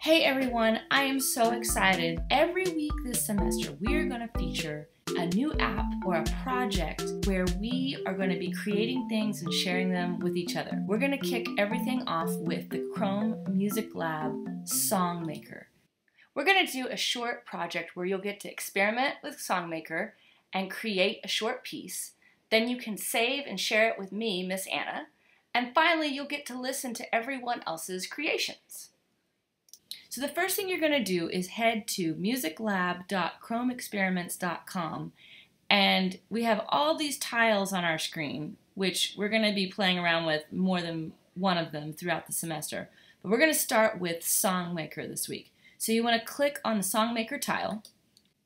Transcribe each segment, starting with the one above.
Hey everyone, I am so excited. Every week this semester we are going to feature a new app or a project where we are going to be creating things and sharing them with each other. We're going to kick everything off with the Chrome Music Lab Songmaker. We're going to do a short project where you'll get to experiment with Songmaker and create a short piece. Then you can save and share it with me, Miss Anna. And finally, you'll get to listen to everyone else's creations. So the first thing you're going to do is head to musiclab.chromeexperiments.com, and we have all these tiles on our screen, which we're going to be playing around with more than one of them throughout the semester. But we're going to start with Songmaker this week. So you want to click on the Songmaker tile,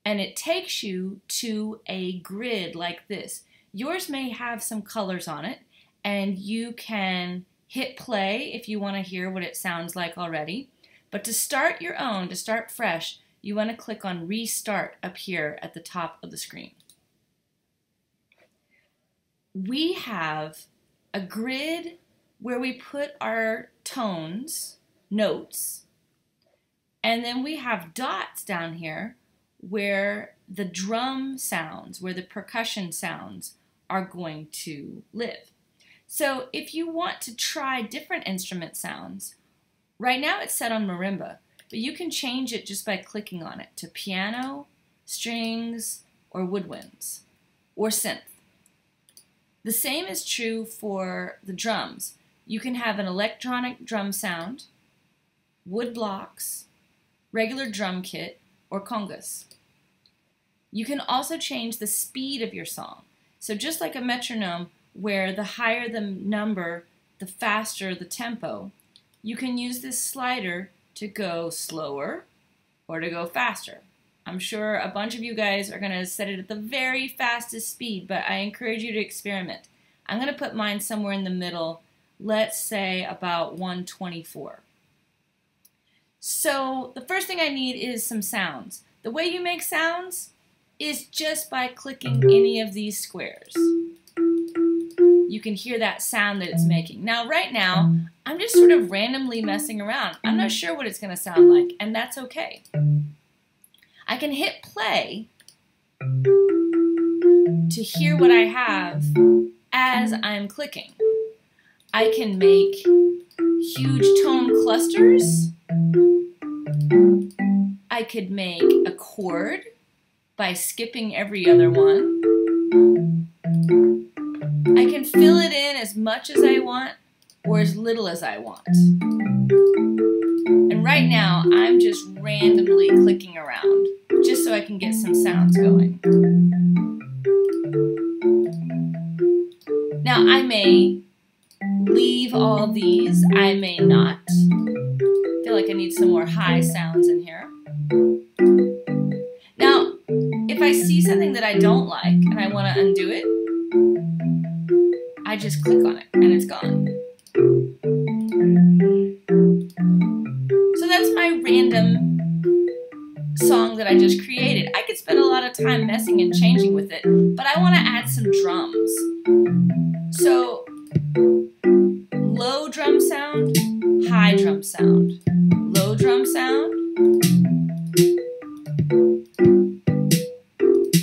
and it takes you to a grid like this. Yours may have some colors on it, and you can hit play if you want to hear what it sounds like already. But to start your own, to start fresh, you want to click on Restart up here at the top of the screen. We have a grid where we put our tones, notes, and then we have dots down here where the drum sounds, where the percussion sounds are going to live. So if you want to try different instrument sounds, right now it's set on marimba, but you can change it just by clicking on it to piano, strings, or woodwinds, or synth. The same is true for the drums. You can have an electronic drum sound, wood blocks, regular drum kit, or congas. You can also change the speed of your song. So just like a metronome, where the higher the number, the faster the tempo, you can use this slider to go slower or to go faster. I'm sure a bunch of you guys are going to set it at the very fastest speed, but I encourage you to experiment. I'm going to put mine somewhere in the middle, let's say about 124. So the first thing I need is some sounds. The way you make sounds is just by clicking any of these squares. You can hear that sound that it's making. Now, right now, I'm just sort of randomly messing around. I'm not sure what it's going to sound like, and that's okay. I can hit play to hear what I have as I'm clicking. I can make huge tone clusters. I could make a chord by skipping every other one. I can fill it in as much as I want or as little as I want. And right now, I'm just randomly clicking around just so I can get some sounds going. Now, I may leave all these. I may not. I feel like I need some more high sounds in here. Now, if I see something that I don't like and I want to undo it, I just click on it and it's gone. So that's my random song that I just created. I could spend a lot of time messing and changing with it, but I want to add some drums. So low drum sound, high drum sound, low drum sound.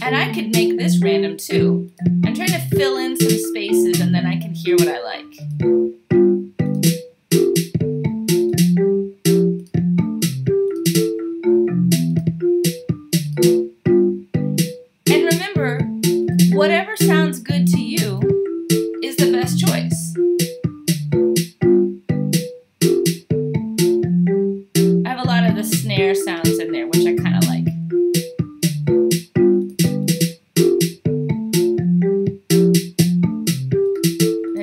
And I could make this random too. I'm trying to fill in some spaces and then I can hear what I like. And remember, whatever sounds good to you is the best choice. I have a lot of the snare sounds in there, which I kind of like.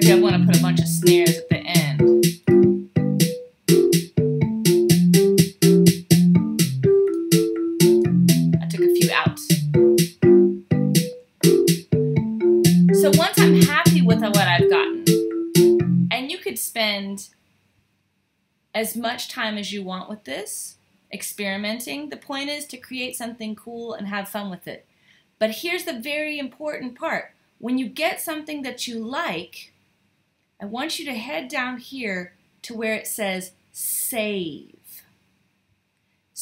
I want to put a bunch of snares at the end. I took a few out. So once I'm happy with what I've gotten, and you could spend as much time as you want with this, experimenting. The point is to create something cool and have fun with it. But here's the very important part. When you get something that you like, I want you to head down here to where it says Save.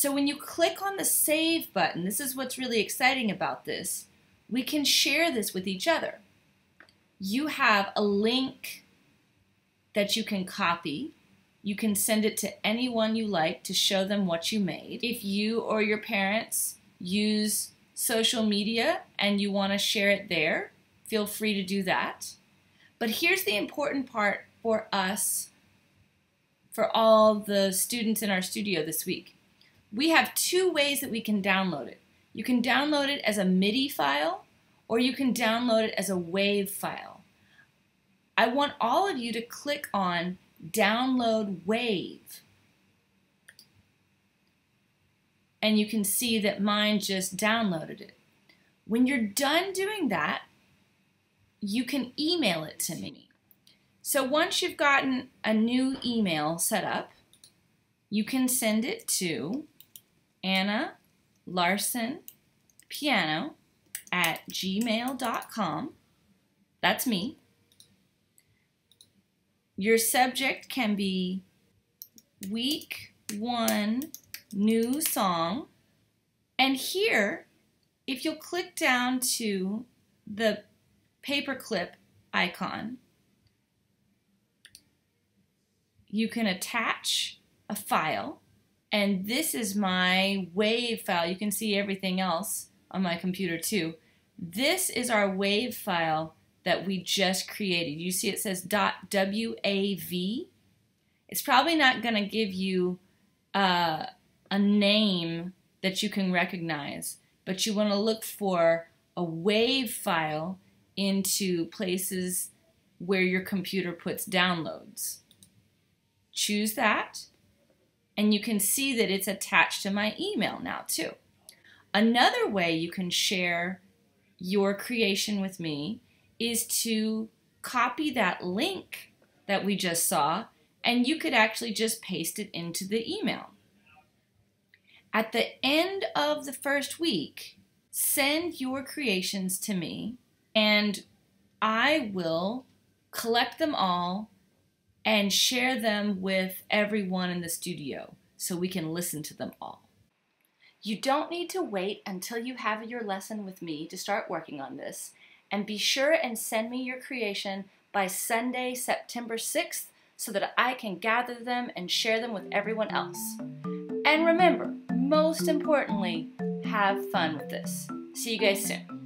So when you click on the Save button, this is what's really exciting about this, we can share this with each other. You have a link that you can copy. You can send it to anyone you like to show them what you made. If you or your parents use social media and you want to share it there, feel free to do that. But here's the important part for us, for all the students in our studio this week. We have two ways that we can download it. You can download it as a MIDI file, or you can download it as a WAV file. I want all of you to click on Download WAV. And you can see that mine just downloaded it. When you're done doing that, you can email it to me. So once you've gotten a new email set up, you can send it to annalarsonpiano@gmail.com. That's me. Your subject can be Week 1 New Song. And here, if you'll click down to the paperclip icon, you can attach a file. And this is my WAV file. You can see everything else on my computer too. This is our WAV file that we just created. You see it says .wav. It's probably not going to give you a name that you can recognize, but you want to look for a WAV file into places where your computer puts downloads. Choose that, and you can see that it's attached to my email now too. Another way you can share your creation with me is to copy that link that we just saw, and you could actually just paste it into the email. At the end of the first week, send your creations to me, and I will collect them all and share them with everyone in the studio so we can listen to them all. You don't need to wait until you have your lesson with me to start working on this, and be sure and send me your creation by Sunday, September 6th, so that I can gather them and share them with everyone else. And remember, most importantly, have fun with this. See you guys soon.